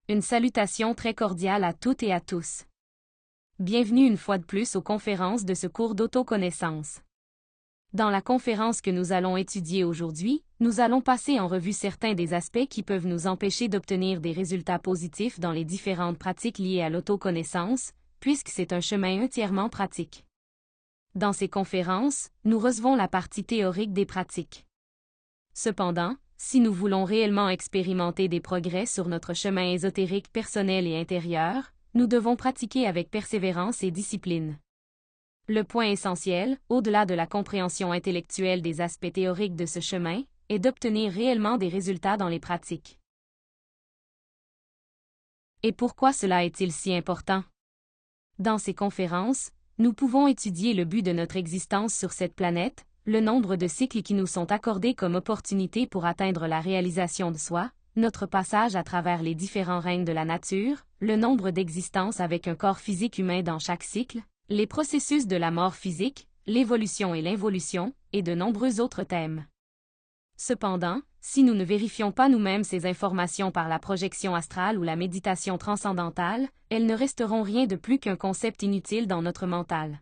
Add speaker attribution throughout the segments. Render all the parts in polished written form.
Speaker 1: Une salutation très cordiale à toutes et à tous. Bienvenue une fois de plus aux conférences de ce cours d'autoconnaissance. Dans la conférence que nous allons étudier aujourd'hui, nous allons passer en revue certains des aspects qui peuvent nous empêcher d'obtenir des résultats positifs dans les différentes pratiques liées à l'autoconnaissance, puisque c'est un chemin entièrement pratique. Dans ces conférences, nous recevons la partie théorique des pratiques. Cependant, si nous voulons réellement expérimenter des progrès sur notre chemin ésotérique personnel et intérieur, nous devons pratiquer avec persévérance et discipline. Le point essentiel, au-delà de la compréhension intellectuelle des aspects théoriques de ce chemin, est d'obtenir réellement des résultats dans les pratiques. Et pourquoi cela est-il si important? Dans ces conférences, nous pouvons étudier le but de notre existence sur cette planète, le nombre de cycles qui nous sont accordés comme opportunité pour atteindre la réalisation de soi, notre passage à travers les différents règnes de la nature, le nombre d'existences avec un corps physique humain dans chaque cycle, les processus de la mort physique, l'évolution et l'involution, et de nombreux autres thèmes. Cependant, si nous ne vérifions pas nous-mêmes ces informations par la projection astrale ou la méditation transcendantale, elles ne resteront rien de plus qu'un concept inutile dans notre mental.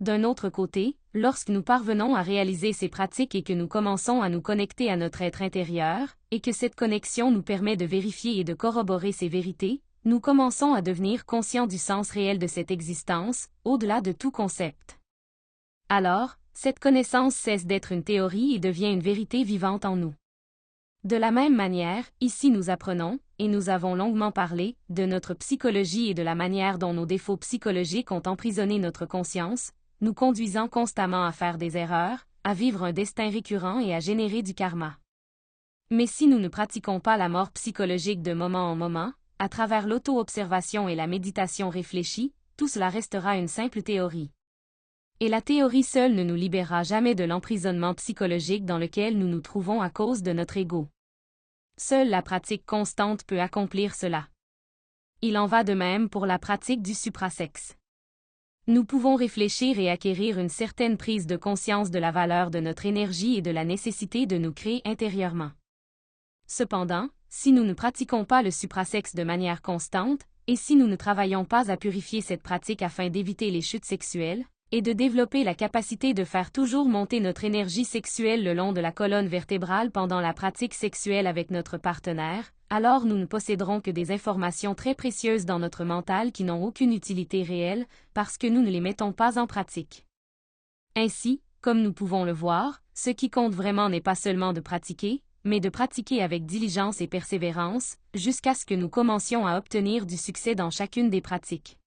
Speaker 1: D'un autre côté, lorsque nous parvenons à réaliser ces pratiques et que nous commençons à nous connecter à notre être intérieur, et que cette connexion nous permet de vérifier et de corroborer ces vérités, nous commençons à devenir conscients du sens réel de cette existence, au-delà de tout concept. Alors, cette connaissance cesse d'être une théorie et devient une vérité vivante en nous. De la même manière, ici nous apprenons, et nous avons longuement parlé, de notre psychologie et de la manière dont nos défauts psychologiques ont emprisonné notre conscience, nous conduisant constamment à faire des erreurs, à vivre un destin récurrent et à générer du karma. Mais si nous ne pratiquons pas la mort psychologique de moment en moment, à travers l'auto-observation et la méditation réfléchie, tout cela restera une simple théorie. Et la théorie seule ne nous libérera jamais de l'emprisonnement psychologique dans lequel nous nous trouvons à cause de notre ego. Seule la pratique constante peut accomplir cela. Il en va de même pour la pratique du suprasexe. Nous pouvons réfléchir et acquérir une certaine prise de conscience de la valeur de notre énergie et de la nécessité de nous créer intérieurement. Cependant, si nous ne pratiquons pas le suprasexe de manière constante, et si nous ne travaillons pas à purifier cette pratique afin d'éviter les chutes sexuelles, et de développer la capacité de faire toujours monter notre énergie sexuelle le long de la colonne vertébrale pendant la pratique sexuelle avec notre partenaire, alors nous ne posséderons que des informations très précieuses dans notre mental qui n'ont aucune utilité réelle, parce que nous ne les mettons pas en pratique. Ainsi, comme nous pouvons le voir, ce qui compte vraiment n'est pas seulement de pratiquer, mais de pratiquer avec diligence et persévérance, jusqu'à ce que nous commencions à obtenir du succès dans chacune des pratiques.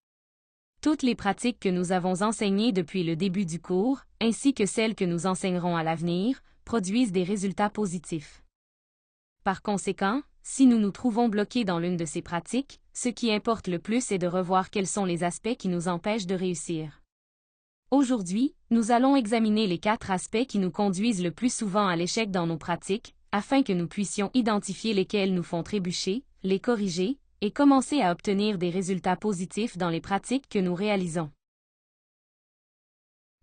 Speaker 1: Toutes les pratiques que nous avons enseignées depuis le début du cours, ainsi que celles que nous enseignerons à l'avenir, produisent des résultats positifs. Par conséquent, si nous nous trouvons bloqués dans l'une de ces pratiques, ce qui importe le plus est de revoir quels sont les aspects qui nous empêchent de réussir. Aujourd'hui, nous allons examiner les 4 aspects qui nous conduisent le plus souvent à l'échec dans nos pratiques, afin que nous puissions identifier lesquels nous font trébucher, les corriger, et commencer à obtenir des résultats positifs dans les pratiques que nous réalisons.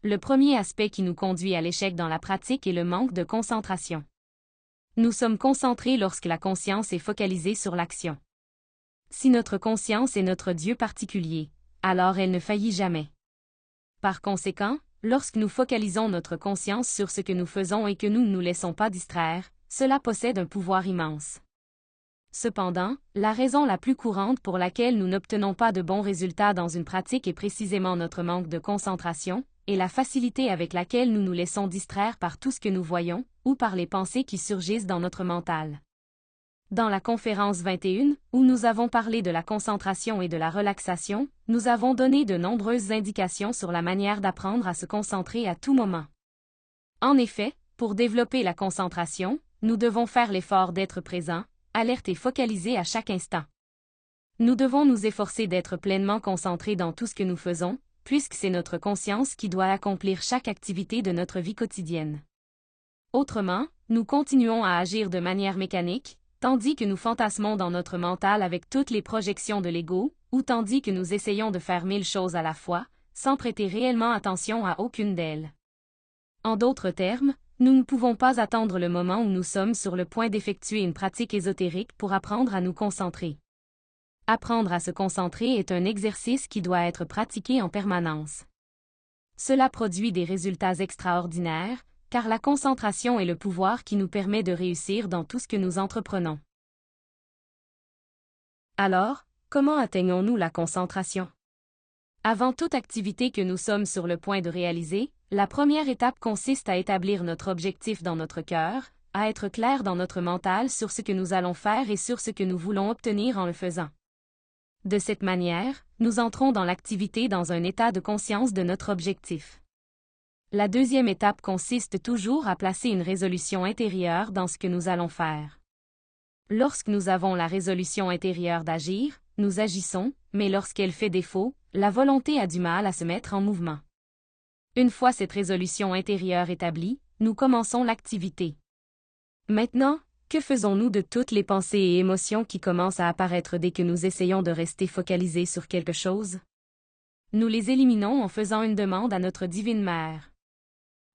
Speaker 1: Le premier aspect qui nous conduit à l'échec dans la pratique est le manque de concentration. Nous sommes concentrés lorsque la conscience est focalisée sur l'action. Si notre conscience est notre Dieu particulier, alors elle ne faillit jamais. Par conséquent, lorsque nous focalisons notre conscience sur ce que nous faisons et que nous ne nous laissons pas distraire, cela possède un pouvoir immense. Cependant, la raison la plus courante pour laquelle nous n'obtenons pas de bons résultats dans une pratique est précisément notre manque de concentration, et la facilité avec laquelle nous nous laissons distraire par tout ce que nous voyons, ou par les pensées qui surgissent dans notre mental. Dans la conférence 21, où nous avons parlé de la concentration et de la relaxation, nous avons donné de nombreuses indications sur la manière d'apprendre à se concentrer à tout moment. En effet, pour développer la concentration, nous devons faire l'effort d'être présents, alerte et focalisée à chaque instant. Nous devons nous efforcer d'être pleinement concentrés dans tout ce que nous faisons, puisque c'est notre conscience qui doit accomplir chaque activité de notre vie quotidienne. Autrement, nous continuons à agir de manière mécanique, tandis que nous fantasmons dans notre mental avec toutes les projections de l'ego, ou tandis que nous essayons de faire 1000 choses à la fois, sans prêter réellement attention à aucune d'elles. En d'autres termes, nous ne pouvons pas attendre le moment où nous sommes sur le point d'effectuer une pratique ésotérique pour apprendre à nous concentrer. Apprendre à se concentrer est un exercice qui doit être pratiqué en permanence. Cela produit des résultats extraordinaires, car la concentration est le pouvoir qui nous permet de réussir dans tout ce que nous entreprenons. Alors, comment atteignons-nous la concentration? Avant toute activité que nous sommes sur le point de réaliser, la première étape consiste à établir notre objectif dans notre cœur, à être clair dans notre mental sur ce que nous allons faire et sur ce que nous voulons obtenir en le faisant. De cette manière, nous entrons dans l'activité dans un état de conscience de notre objectif. La deuxième étape consiste toujours à placer une résolution intérieure dans ce que nous allons faire. Lorsque nous avons la résolution intérieure d'agir, nous agissons, mais lorsqu'elle fait défaut, la volonté a du mal à se mettre en mouvement. Une fois cette résolution intérieure établie, nous commençons l'activité. Maintenant, que faisons-nous de toutes les pensées et émotions qui commencent à apparaître dès que nous essayons de rester focalisés sur quelque chose? Nous les éliminons en faisant une demande à notre divine mère.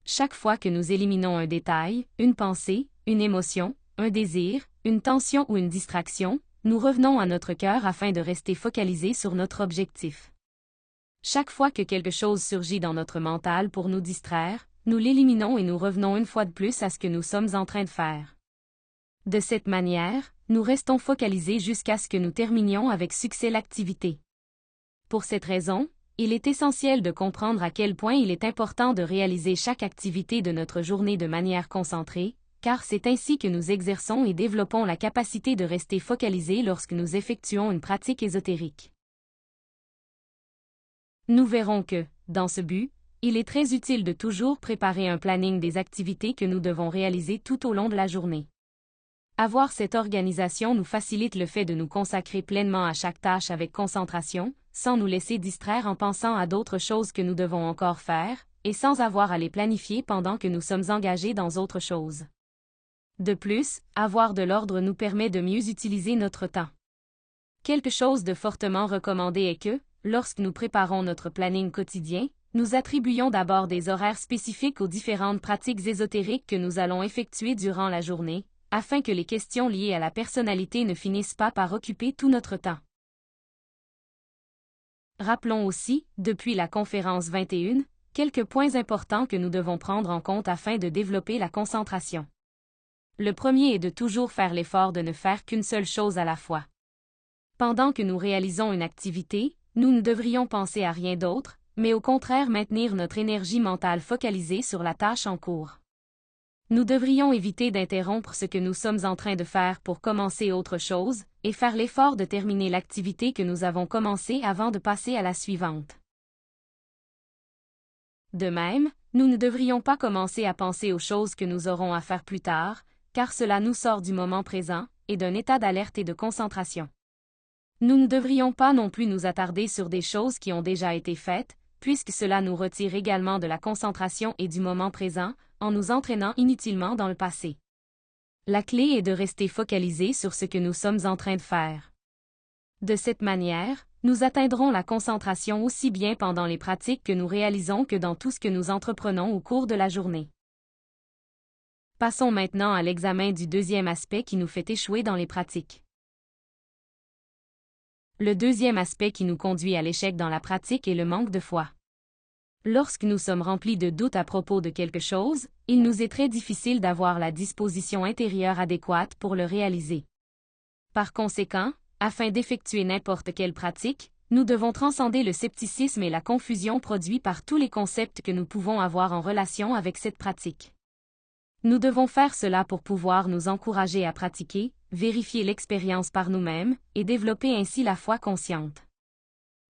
Speaker 1: Chaque fois que nous éliminons un détail, une pensée, une émotion, un désir, une tension ou une distraction, nous revenons à notre cœur afin de rester focalisés sur notre objectif. Chaque fois que quelque chose surgit dans notre mental pour nous distraire, nous l'éliminons et nous revenons une fois de plus à ce que nous sommes en train de faire. De cette manière, nous restons focalisés jusqu'à ce que nous terminions avec succès l'activité. Pour cette raison, il est essentiel de comprendre à quel point il est important de réaliser chaque activité de notre journée de manière concentrée, car c'est ainsi que nous exerçons et développons la capacité de rester focalisés lorsque nous effectuons une pratique ésotérique. Nous verrons que, dans ce but, il est très utile de toujours préparer un planning des activités que nous devons réaliser tout au long de la journée. Avoir cette organisation nous facilite le fait de nous consacrer pleinement à chaque tâche avec concentration, sans nous laisser distraire en pensant à d'autres choses que nous devons encore faire, et sans avoir à les planifier pendant que nous sommes engagés dans autre chose. De plus, avoir de l'ordre nous permet de mieux utiliser notre temps. Quelque chose de fortement recommandé est que, lorsque nous préparons notre planning quotidien, nous attribuions d'abord des horaires spécifiques aux différentes pratiques ésotériques que nous allons effectuer durant la journée, afin que les questions liées à la personnalité ne finissent pas par occuper tout notre temps. Rappelons aussi, depuis la conférence 21, quelques points importants que nous devons prendre en compte afin de développer la concentration. Le premier est de toujours faire l'effort de ne faire qu'une seule chose à la fois. Pendant que nous réalisons une activité, nous ne devrions penser à rien d'autre, mais au contraire maintenir notre énergie mentale focalisée sur la tâche en cours. Nous devrions éviter d'interrompre ce que nous sommes en train de faire pour commencer autre chose, et faire l'effort de terminer l'activité que nous avons commencée avant de passer à la suivante. De même, nous ne devrions pas commencer à penser aux choses que nous aurons à faire plus tard, car cela nous sort du moment présent, et d'un état d'alerte et de concentration. Nous ne devrions pas non plus nous attarder sur des choses qui ont déjà été faites, puisque cela nous retire également de la concentration et du moment présent, en nous entraînant inutilement dans le passé. La clé est de rester focalisé sur ce que nous sommes en train de faire. De cette manière, nous atteindrons la concentration aussi bien pendant les pratiques que nous réalisons que dans tout ce que nous entreprenons au cours de la journée. Passons maintenant à l'examen du deuxième aspect qui nous fait échouer dans les pratiques. Le deuxième aspect qui nous conduit à l'échec dans la pratique est le manque de foi. Lorsque nous sommes remplis de doutes à propos de quelque chose, il nous est très difficile d'avoir la disposition intérieure adéquate pour le réaliser. Par conséquent, afin d'effectuer n'importe quelle pratique, nous devons transcender le scepticisme et la confusion produits par tous les concepts que nous pouvons avoir en relation avec cette pratique. Nous devons faire cela pour pouvoir nous encourager à pratiquer, vérifier l'expérience par nous-mêmes, et développer ainsi la foi consciente.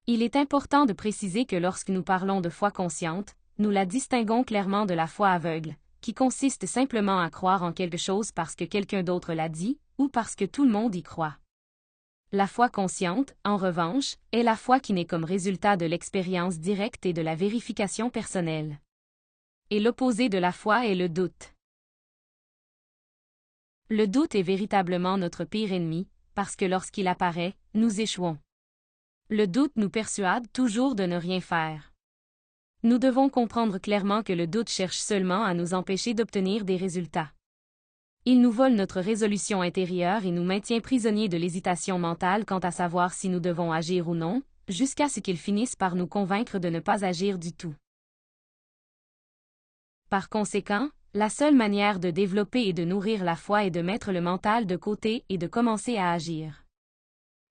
Speaker 1: Il est important de préciser que lorsque nous parlons de foi consciente, nous la distinguons clairement de la foi aveugle, qui consiste simplement à croire en quelque chose parce que quelqu'un d'autre l'a dit, ou parce que tout le monde y croit. La foi consciente, en revanche, est la foi qui naît comme résultat de l'expérience directe et de la vérification personnelle. Et l'opposé de la foi est le doute. Le doute est véritablement notre pire ennemi, parce que lorsqu'il apparaît, nous échouons. Le doute nous persuade toujours de ne rien faire. Nous devons comprendre clairement que le doute cherche seulement à nous empêcher d'obtenir des résultats. Il nous vole notre résolution intérieure et nous maintient prisonniers de l'hésitation mentale quant à savoir si nous devons agir ou non, jusqu'à ce qu'il finisse par nous convaincre de ne pas agir du tout. Par conséquent, la seule manière de développer et de nourrir la foi est de mettre le mental de côté et de commencer à agir.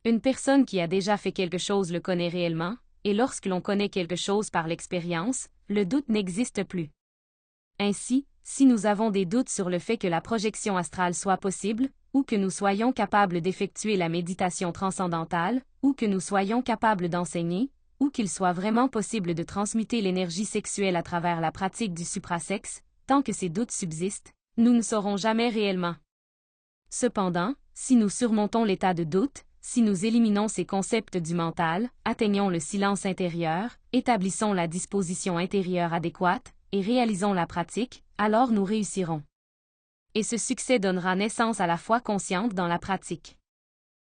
Speaker 1: Une personne qui a déjà fait quelque chose le connaît réellement, et lorsque l'on connaît quelque chose par l'expérience, le doute n'existe plus. Ainsi, si nous avons des doutes sur le fait que la projection astrale soit possible, ou que nous soyons capables d'effectuer la méditation transcendantale, ou que nous soyons capables d'enseigner, ou qu'il soit vraiment possible de transmuter l'énergie sexuelle à travers la pratique du suprasexe, tant que ces doutes subsistent, nous ne saurons jamais réellement. Cependant, si nous surmontons l'état de doute, si nous éliminons ces concepts du mental, atteignons le silence intérieur, établissons la disposition intérieure adéquate, et réalisons la pratique, alors nous réussirons. Et ce succès donnera naissance à la foi consciente dans la pratique.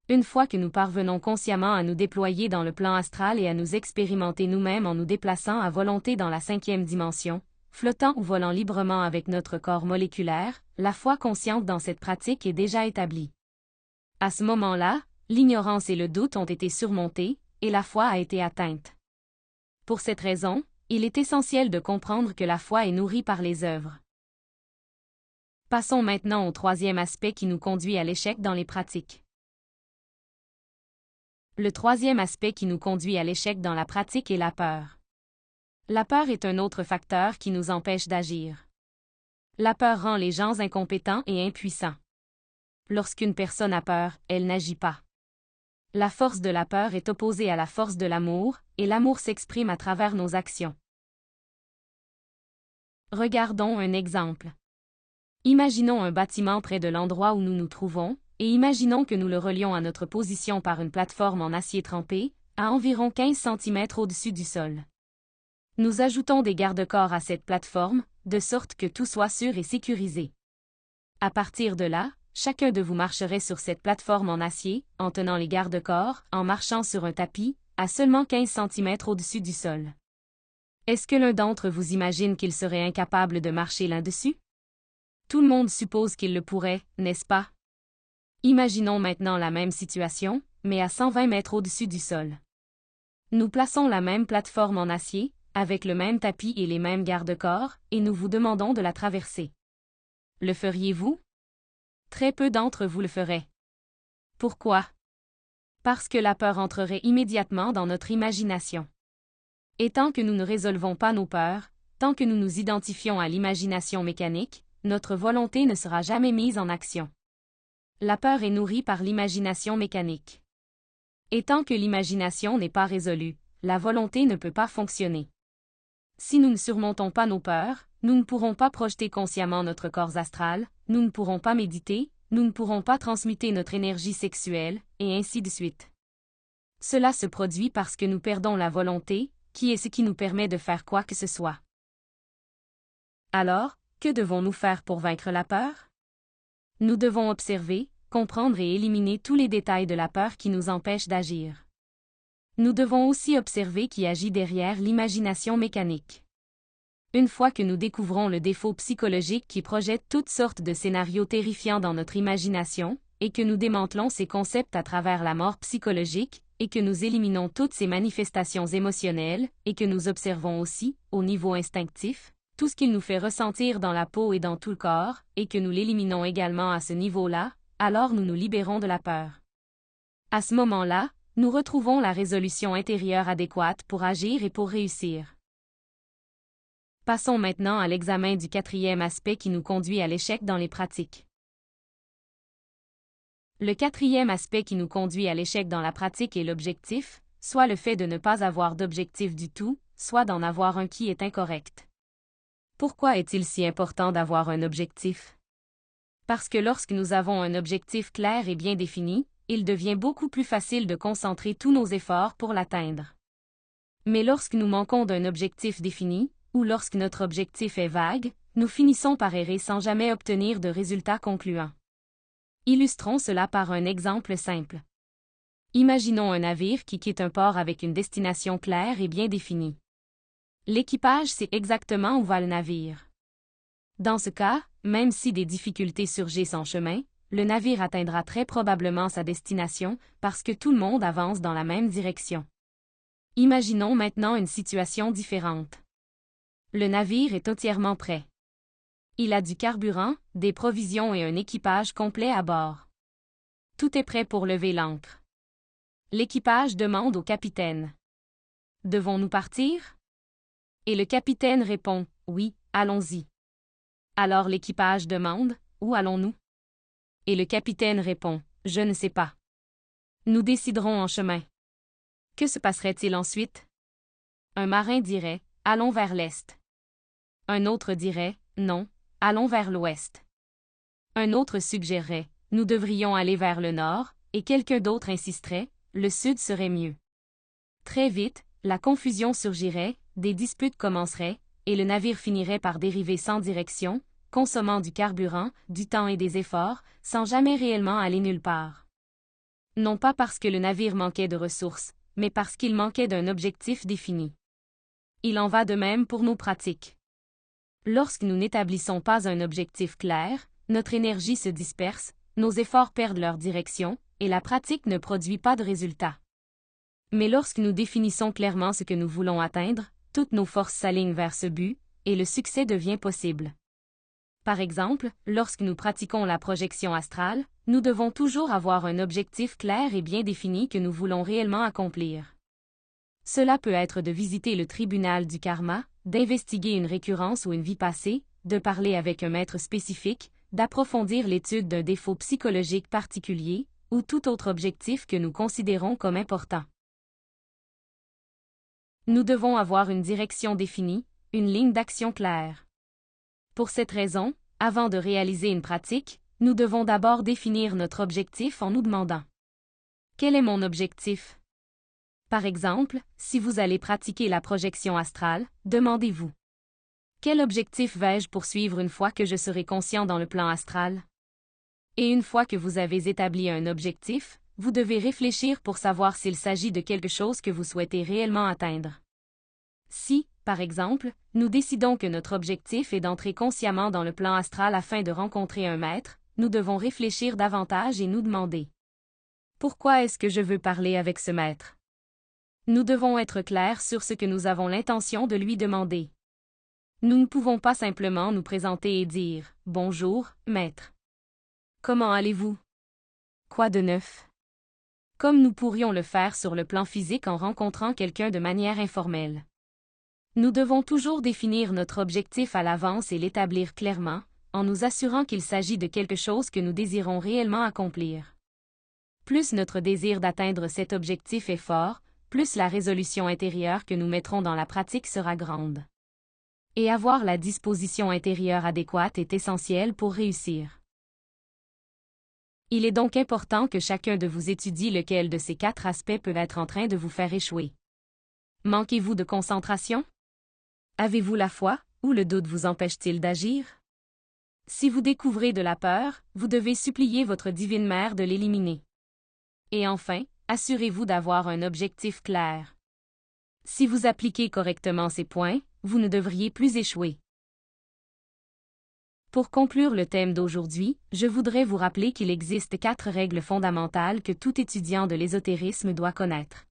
Speaker 1: Une fois que nous parvenons consciemment à nous déployer dans le plan astral et à nous expérimenter nous-mêmes en nous déplaçant à volonté dans la 5e dimension, flottant ou volant librement avec notre corps moléculaire, la foi consciente dans cette pratique est déjà établie. À ce moment-là, l'ignorance et le doute ont été surmontés, et la foi a été atteinte. Pour cette raison, il est essentiel de comprendre que la foi est nourrie par les œuvres. Passons maintenant au 3e aspect qui nous conduit à l'échec dans les pratiques. Le 3e aspect qui nous conduit à l'échec dans la pratique est la peur. La peur est un autre facteur qui nous empêche d'agir. La peur rend les gens incompétents et impuissants. Lorsqu'une personne a peur, elle n'agit pas. La force de la peur est opposée à la force de l'amour, et l'amour s'exprime à travers nos actions. Regardons un exemple. Imaginons un bâtiment près de l'endroit où nous nous trouvons, et imaginons que nous le relions à notre position par une plateforme en acier trempé, à environ 15 cm au-dessus du sol. Nous ajoutons des garde-corps à cette plateforme, de sorte que tout soit sûr et sécurisé. À partir de là, chacun de vous marcherait sur cette plateforme en acier, en tenant les garde-corps, en marchant sur un tapis, à seulement 15 cm au-dessus du sol. Est-ce que l'un d'entre vous imagine qu'il serait incapable de marcher là-dessus? Tout le monde suppose qu'il le pourrait, n'est-ce pas? Imaginons maintenant la même situation, mais à 120 mètres au-dessus du sol. Nous plaçons la même plateforme en acier, avec le même tapis et les mêmes garde-corps, et nous vous demandons de la traverser. Le feriez-vous? Très peu d'entre vous le feraient. Pourquoi? Parce que la peur entrerait immédiatement dans notre imagination. Et tant que nous ne résolvons pas nos peurs, tant que nous nous identifions à l'imagination mécanique, notre volonté ne sera jamais mise en action. La peur est nourrie par l'imagination mécanique. Et tant que l'imagination n'est pas résolue, la volonté ne peut pas fonctionner. Si nous ne surmontons pas nos peurs, nous ne pourrons pas projeter consciemment notre corps astral, nous ne pourrons pas méditer, nous ne pourrons pas transmuter notre énergie sexuelle, et ainsi de suite. Cela se produit parce que nous perdons la volonté, qui est ce qui nous permet de faire quoi que ce soit. Alors, que devons-nous faire pour vaincre la peur? Nous devons observer, comprendre et éliminer tous les détails de la peur qui nous empêchent d'agir. Nous devons aussi observer qui agit derrière l'imagination mécanique. Une fois que nous découvrons le défaut psychologique qui projette toutes sortes de scénarios terrifiants dans notre imagination, et que nous démantelons ces concepts à travers la mort psychologique, et que nous éliminons toutes ces manifestations émotionnelles, et que nous observons aussi, au niveau instinctif, tout ce qu'il nous fait ressentir dans la peau et dans tout le corps, et que nous l'éliminons également à ce niveau-là, alors nous nous libérons de la peur. À ce moment-là, nous retrouvons la résolution intérieure adéquate pour agir et pour réussir. Passons maintenant à l'examen du 4e aspect qui nous conduit à l'échec dans les pratiques. Le 4e aspect qui nous conduit à l'échec dans la pratique est l'objectif, soit le fait de ne pas avoir d'objectif du tout, soit d'en avoir un qui est incorrect. Pourquoi est-il si important d'avoir un objectif? Parce que lorsque nous avons un objectif clair et bien défini, il devient beaucoup plus facile de concentrer tous nos efforts pour l'atteindre. Mais lorsque nous manquons d'un objectif défini, ou lorsque notre objectif est vague, nous finissons par errer sans jamais obtenir de résultats concluants. Illustrons cela par un exemple simple. Imaginons un navire qui quitte un port avec une destination claire et bien définie. L'équipage sait exactement où va le navire. Dans ce cas, même si des difficultés surgissent en chemin, le navire atteindra très probablement sa destination parce que tout le monde avance dans la même direction. Imaginons maintenant une situation différente. Le navire est entièrement prêt. Il a du carburant, des provisions et un équipage complet à bord. Tout est prêt pour lever l'ancre. L'équipage demande au capitaine: « Devons-nous partir? » Et le capitaine répond: « Oui, allons-y. » Alors l'équipage demande: « Où allons-nous? » Et le capitaine répond: « Je ne sais pas. Nous déciderons en chemin. » Que se passerait-il ensuite? Un marin dirait: « Allons vers l'est. » Un autre dirait: « Non, allons vers l'ouest. » Un autre suggérerait: « Nous devrions aller vers le nord, » et quelqu'un d'autre insisterait: « Le sud serait mieux. » Très vite, la confusion surgirait, des disputes commenceraient, et le navire finirait par dériver sans direction, consommant du carburant, du temps et des efforts, sans jamais réellement aller nulle part. Non pas parce que le navire manquait de ressources, mais parce qu'il manquait d'un objectif défini. Il en va de même pour nos pratiques. Lorsque nous n'établissons pas un objectif clair, notre énergie se disperse, nos efforts perdent leur direction, et la pratique ne produit pas de résultats. Mais lorsque nous définissons clairement ce que nous voulons atteindre, toutes nos forces s'alignent vers ce but, et le succès devient possible. Par exemple, lorsque nous pratiquons la projection astrale, nous devons toujours avoir un objectif clair et bien défini que nous voulons réellement accomplir. Cela peut être de visiter le tribunal du karma, d'investiguer une récurrence ou une vie passée, de parler avec un maître spécifique, d'approfondir l'étude d'un défaut psychologique particulier, ou tout autre objectif que nous considérons comme important. Nous devons avoir une direction définie, une ligne d'action claire. Pour cette raison, avant de réaliser une pratique, nous devons d'abord définir notre objectif en nous demandant: quel est mon objectif? Par exemple, si vous allez pratiquer la projection astrale, demandez-vous: quel objectif vais-je poursuivre une fois que je serai conscient dans le plan astral? Et une fois que vous avez établi un objectif, vous devez réfléchir pour savoir s'il s'agit de quelque chose que vous souhaitez réellement atteindre. Si, par exemple, nous décidons que notre objectif est d'entrer consciemment dans le plan astral afin de rencontrer un maître, nous devons réfléchir davantage et nous demander: pourquoi est-ce que je veux parler avec ce maître? Nous devons être clairs sur ce que nous avons l'intention de lui demander. Nous ne pouvons pas simplement nous présenter et dire: bonjour, maître. Comment allez-vous? Quoi de neuf? Comme nous pourrions le faire sur le plan physique en rencontrant quelqu'un de manière informelle. Nous devons toujours définir notre objectif à l'avance et l'établir clairement, en nous assurant qu'il s'agit de quelque chose que nous désirons réellement accomplir. Plus notre désir d'atteindre cet objectif est fort, plus la résolution intérieure que nous mettrons dans la pratique sera grande. Et avoir la disposition intérieure adéquate est essentiel pour réussir. Il est donc important que chacun de vous étudie lequel de ces 4 aspects peut être en train de vous faire échouer. Manquez-vous de concentration? Avez-vous la foi, ou le doute vous empêche-t-il d'agir? Si vous découvrez de la peur, vous devez supplier votre divine mère de l'éliminer. Et enfin, assurez-vous d'avoir un objectif clair. Si vous appliquez correctement ces points, vous ne devriez plus échouer. Pour conclure le thème d'aujourd'hui, je voudrais vous rappeler qu'il existe 4 règles fondamentales que tout étudiant de l'ésotérisme doit connaître.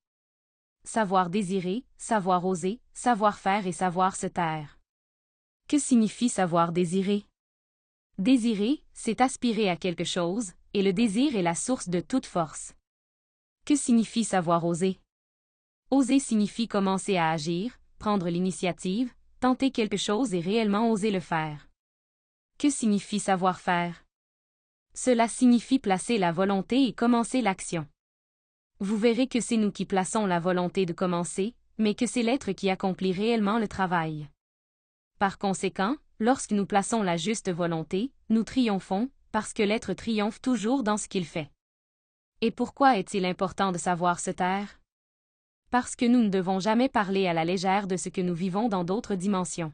Speaker 1: Savoir désirer, savoir oser, savoir faire et savoir se taire. Que signifie savoir désirer? Désirer, c'est aspirer à quelque chose, et le désir est la source de toute force. Que signifie savoir oser? Oser signifie commencer à agir, prendre l'initiative, tenter quelque chose et réellement oser le faire. Que signifie savoir faire? Cela signifie placer la volonté et commencer l'action. Vous verrez que c'est nous qui plaçons la volonté de commencer, mais que c'est l'être qui accomplit réellement le travail. Par conséquent, lorsque nous plaçons la juste volonté, nous triomphons, parce que l'être triomphe toujours dans ce qu'il fait. Et pourquoi est-il important de savoir se taire? Parce que nous ne devons jamais parler à la légère de ce que nous vivons dans d'autres dimensions.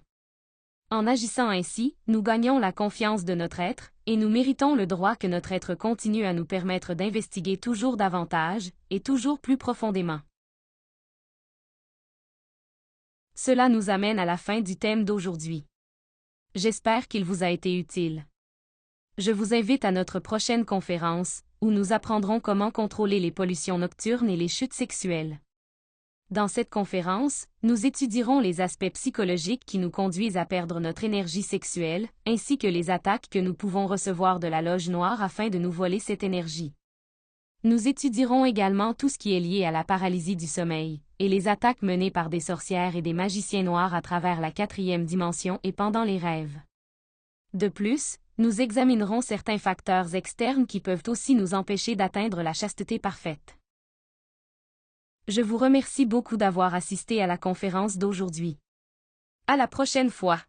Speaker 1: En agissant ainsi, nous gagnons la confiance de notre être, et nous méritons le droit que notre être continue à nous permettre d'investiguer toujours davantage, et toujours plus profondément. Cela nous amène à la fin du thème d'aujourd'hui. J'espère qu'il vous a été utile. Je vous invite à notre prochaine conférence, où nous apprendrons comment contrôler les pollutions nocturnes et les chutes sexuelles. Dans cette conférence, nous étudierons les aspects psychologiques qui nous conduisent à perdre notre énergie sexuelle, ainsi que les attaques que nous pouvons recevoir de la loge noire afin de nous voler cette énergie. Nous étudierons également tout ce qui est lié à la paralysie du sommeil, et les attaques menées par des sorcières et des magiciens noirs à travers la 4e dimension et pendant les rêves. De plus, nous examinerons certains facteurs externes qui peuvent aussi nous empêcher d'atteindre la chasteté parfaite. Je vous remercie beaucoup d'avoir assisté à la conférence d'aujourd'hui. À la prochaine fois!